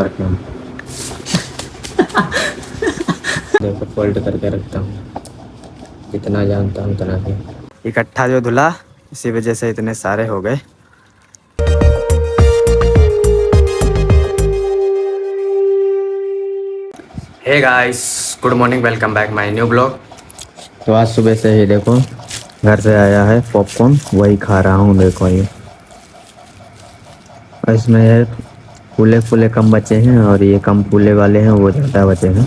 करके हम देखो फोल्ड करके रखता हूँ, जितना जानता हूँ उतना ही। इकट्ठा जो धुला, इसी वजह से इतने सारे हो गए। Hey guys, good morning, welcome back my new blog. तो आज सुबह से ही देखो घर से आया है पॉपकॉर्न, वही खा रहा हूँ। देखो ये इसमें है फूले फूले कम बचे हैं और ये कम फूले वाले हैं वो ज़्यादा बचे हैं।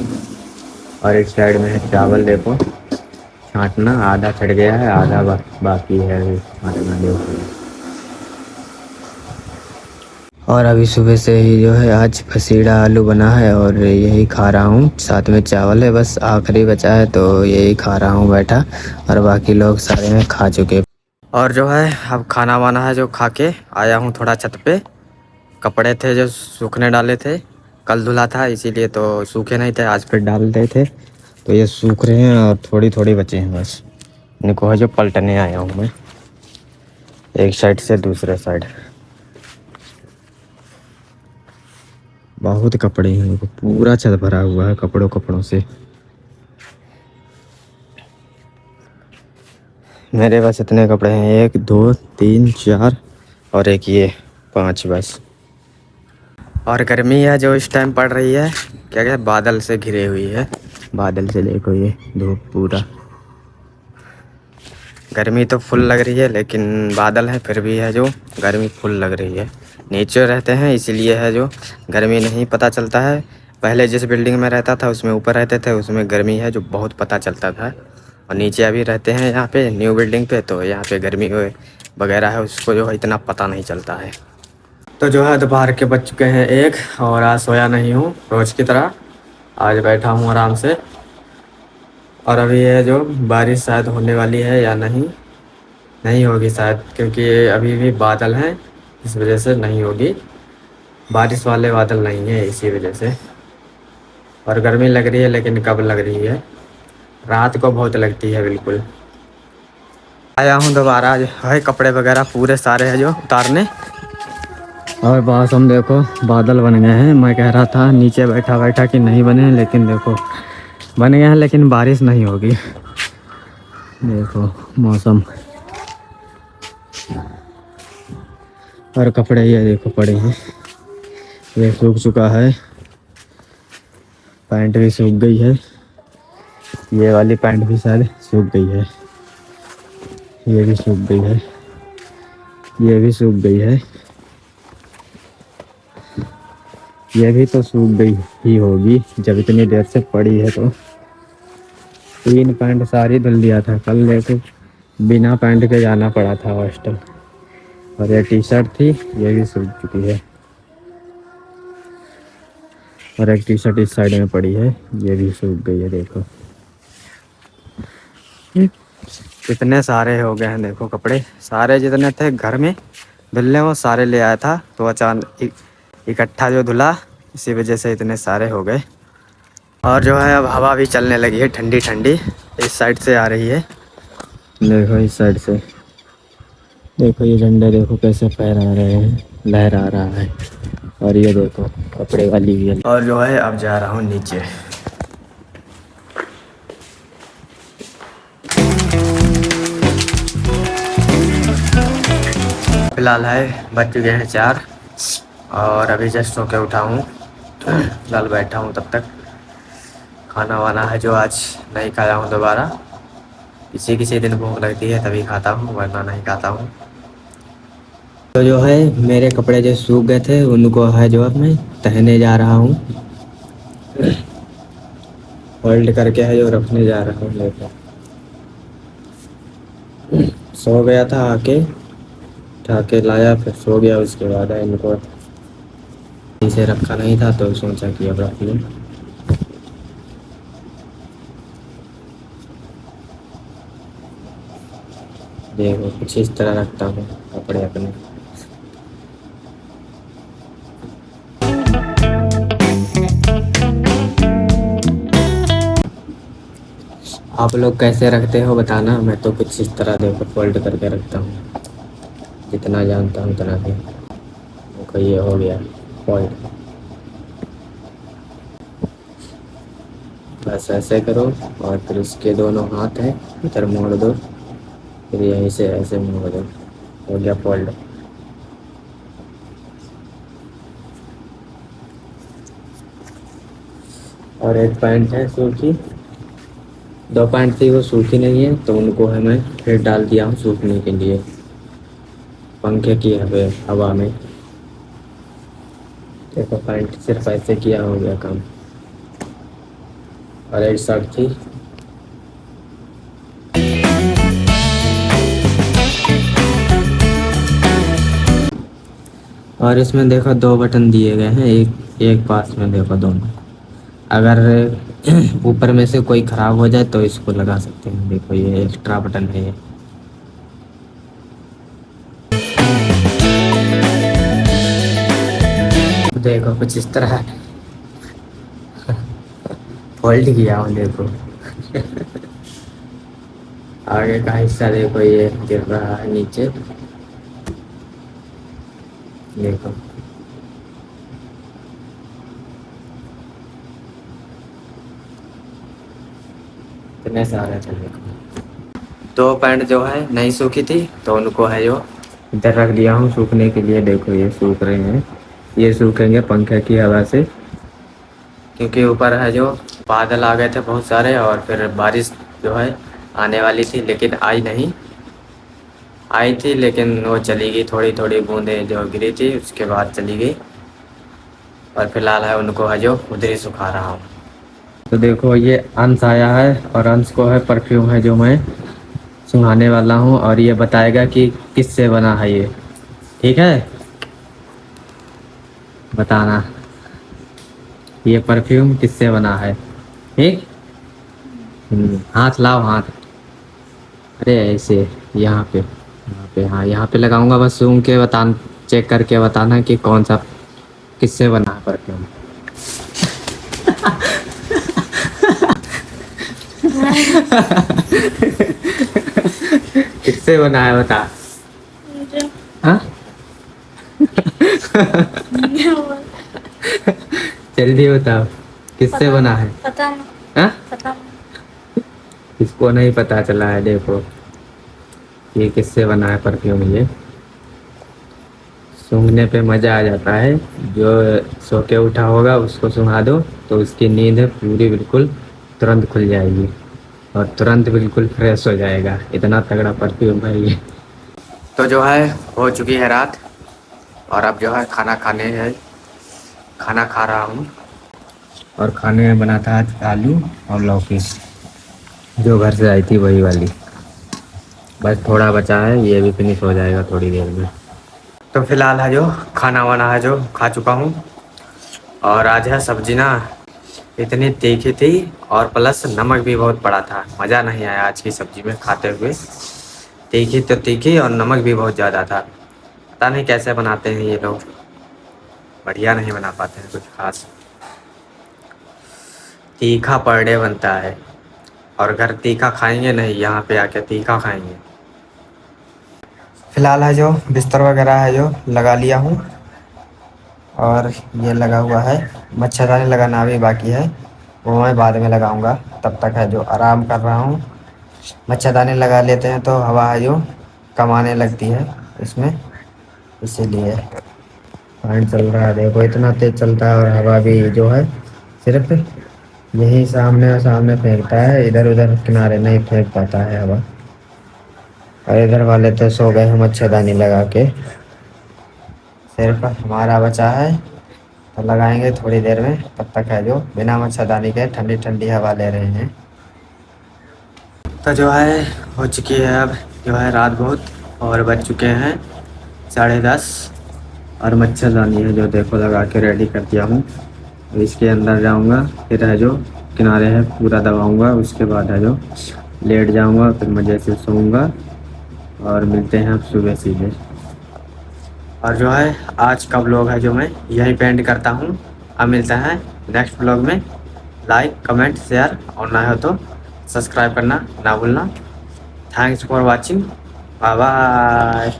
और एक साइड में है चावल, देखो छांटना, आधा छट गया है, आधा बाकी है छांटना। देखो और अभी सुबह से ही जो है आज फसीड़ा आलू बना है और यही खा रहा हूँ। साथ में चावल है, बस आखिरी बचा है तो यही खा रहा हूँ बैठा, और बाकी लोग सारे खा चुके। और जो है अब खाना वाना है जो खा के आया हूँ थोड़ा छत पे। कपड़े थे जो सूखने डाले थे, कल धुला था इसीलिए तो सूखे नहीं थे, आज फिर डाल रहे थे तो ये सूख रहे हैं और थोड़ी थोड़ी बचे हैं बस। इनको है जो पलटने आया हूँ मैं एक साइड से दूसरे साइड। बहुत कपड़े हैं, पूरा छत भरा हुआ है कपड़ों से। मेरे पास इतने कपड़े हैं, 1 2 3 4 और एक ये 5 बस। और गर्मी है जो इस टाइम पड़ रही है, क्या क्या बादल से घिरी हुई है। बादल से देखो ये धूप, पूरा गर्मी तो फुल लग रही है, लेकिन बादल है फिर भी है जो गर्मी फुल लग रही है। नीचे रहते हैं इसीलिए है जो गर्मी नहीं पता चलता है। पहले जिस बिल्डिंग में रहता था उसमें ऊपर रहते थे, उसमें गर्मी है जो बहुत पता चलता था। और नीचे अभी रहते हैं यहाँ पे न्यू बिल्डिंग पे, तो यहाँ पे गर्मी वगैरह है उसको जो है इतना पता नहीं चलता है। तो जो है दोपहर के बज चुके हैं 1 और आज सोया नहीं हूँ रोज़ की तरह। आज बैठा हूँ आराम से। और अभी ये जो बारिश शायद होने वाली है या नहीं होगी शायद, क्योंकि अभी भी बादल हैं, इस वजह से नहीं होगी। बारिश वाले बादल नहीं है इसी वजह से। और गर्मी लग रही है, लेकिन कब लग रही है, रात को बहुत लगती है बिल्कुल। आया हूँ दोबारा, है कपड़े वगैरह पूरे सारे हैं जो उतारने। और पास हम देखो बादल बन गए हैं। मैं कह रहा था नीचे बैठा बैठा कि नहीं बने हैं, लेकिन देखो बन गए हैं, लेकिन बारिश नहीं होगी। देखो मौसम, और कपड़े ये देखो पड़े हैं, ये सूख चुका है। पैंट भी सूख गई है, ये वाली पैंट भी शायद सूख गई है, ये भी सूख गई है, ये भी सूख गई है, ये भी तो सूख गई ही होगी जब इतनी देर से पड़ी है। तो 3 पैंट सारी धुल दिया था कल, लेके बिना पैंट के जाना पड़ा था हॉस्टल। और ये टी शर्ट थी, ये भी सूख चुकी है। और एक टी शर्ट इस साइड में पड़ी है, ये भी सूख गई है। देखो कितने सारे हो गए हैं, देखो कपड़े सारे जितने थे घर में धुलने वो सारे ले आया था, तो अचानक इकट्ठा जो धुला इसी वजह से इतने सारे हो गए। और जो है अब हवा भी चलने लगी है ठंडी ठंडी, इस साइड से आ रही है। देखो इस साइड से, देखो ये झंडे देखो कैसे फहरा रहे हैं, लहरा रहा है। और ये देखो कपड़े वाली भी है। और जो है अब जा रहा हूँ नीचे। फिलहाल है बज चुके हैं 4 और अभी जस्ट सो के उठा हूँ। फिलहाल बैठा हूँ, तब तक खाना वाना है जो आज नहीं खाया हूँ दोबारा। किसी किसी दिन भूख लगती है तभी खाता हूँ, वरना नहीं खाता हूँ। तो जो है मेरे कपड़े जो सूख गए थे उनको है जो अब मैं तहने जा रहा हूँ, फोल्ड करके है जो रखने जा रहा हूँ। लेकर सो गया था, आके उठा के लाया, फिर सो गया। उसके बाद है इनको इसे रखा नहीं था तो सोचा कि अब रख लूँ। देखो कुछ इस तरह रखता हूँ कपड़े अपने। आप लोग कैसे रखते हो बताना। मैं तो कुछ इस तरह देखो फोल्ड करके रखता हूँ, जितना जानता हूँ उतना ही। देखो ये हो गया फोल्ड। बस ऐसे करो और फिर इसके दोनों हाथ हैं इधर मोड़ दो, फिर यहीं से ऐसे मोड़ दो, हो गया फोल्ड। और एक पैंट है सूखी, 2 पैंट थी वो सूखी नहीं है तो उनको है मैं फिर डाल दिया हूँ सूखने के लिए पंखे की हवा में। देखो पैंट सिर्फ ऐसे किया हो गया काम। और एक शर्ट थी, और इसमें देखो 2 बटन दिए गए हैं, एक एक पास में देखो दोनों। अगर ऊपर में से कोई ख़राब हो जाए तो इसको लगा सकते हैं। देखो ये एक्स्ट्रा बटन है ये। देखो कुछ इस तरह है, फोल्ड किया हूँ देखो। आगे का हिस्सा देखो ये गिर रहा है नीचे, देखो। इतने सारे थे देखो। 2 पैंट जो है नहीं सूखी थी तो उनको है जो इधर रख दिया हूँ सूखने के लिए। देखो ये सूख रहे हैं, ये सूखेंगे पंखे की हवा से, क्योंकि ऊपर है जो बादल आ गए थे बहुत सारे और फिर बारिश जो है आने वाली थी लेकिन आई नहीं। आई थी लेकिन वो चली गई, थोड़ी थोड़ी बूंदें जो गिरी थी उसके बाद चली गई। और फिलहाल है उनको है जो उधर ही सुखा रहा हूँ। तो देखो ये अंश आया है और अंश को है परफ्यूम है जो मैं सुंघाने वाला हूँ और ये बताएगा कि किससे बना है ये, ठीक है? बताना ये परफ्यूम किससे बना है, ठीक? हाथ लाओ हाथ। अरे ऐसे यहाँ पे हाँ यहाँ पे लगाऊंगा, बस सूंघ के बता, चेक करके बताना कि कौन सा किससे बना है परफ्यूम। किससे बना है बता। हाँ जल्दी बताओ किससे बना है। पता नहीं। हाँ पता इसको नहीं पता चला है। देखो ये किससे बना है परफ्यूम, ये सूंघने पे मज़ा आ जाता है। जो सो के उठा होगा उसको सूंघा दो तो उसकी नींद पूरी बिल्कुल तुरंत खुल जाएगी और तुरंत बिल्कुल फ्रेश हो जाएगा। इतना तगड़ा परफ्यूम है ये। तो जो है हो चुकी है रात और अब जो है खाना खा रहा हूँ। और खाने में बना था आज आलू और लौकी, जो घर से आई थी वही वाली। बस थोड़ा बचा है, ये भी फिनिश हो जाएगा थोड़ी देर में। तो फिलहाल है जो खाना वाना है जो खा चुका हूँ। और आज है सब्जी ना इतनी तीखी थी और प्लस नमक भी बहुत पड़ा था, मज़ा नहीं आया आज की सब्जी में खाते हुए। तीखी तो तीखी और नमक भी बहुत ज़्यादा था। पता नहीं कैसे बनाते हैं ये लोग, बढ़िया नहीं बना पाते हैं कुछ खास। तीखा पर डे बनता है और अगर तीखा खाएंगे नहीं, यहाँ पे आके तीखा खाएंगे। फिलहाल है जो बिस्तर वगैरह है जो लगा लिया हूँ और ये लगा हुआ है। मच्छरदानी लगाना अभी बाकी है, वो मैं बाद में लगाऊंगा। तब तक है जो आराम कर रहा हूँ। मच्छरदानी लगा लेते हैं तो हवा है जो कम आने लगती है इसमें, इसीलिए। फैन चल रहा है देखो, इतना तेज़ चलता है और हवा भी जो है सिर्फ यही सामने सामने फेंकता है, इधर उधर किनारे नहीं फेंक पाता है हवा। और इधर वाले तो सो गए हैं मच्छरदानी लगा के, सिर्फ हमारा बचा है तो लगाएंगे थोड़ी देर में। तब तक है जो बिना मच्छरदानी के ठंडी ठंडी हवा ले रहे हैं। तो जो है हो चुकी है अब जो है रात बहुत, और बज चुके हैं 10:30। और मच्छरदानी है जो देखो लगा के रेडी कर दिया हूँ। इसके अंदर जाऊँगा, फिर है जो किनारे है पूरा दबाऊँगा, उसके बाद है जो लेट जाऊँगा, फिर मज़े से सोऊंगा। और मिलते हैं अब सुबह सीधे। और जो है आज का व्लॉग है जो मैं यही पेंड करता हूँ। अब मिलते हैं नेक्स्ट व्लॉग में। लाइक कमेंट शेयर और ना हो तो सब्सक्राइब करना ना भूलना। Thanks for watching, bye bye.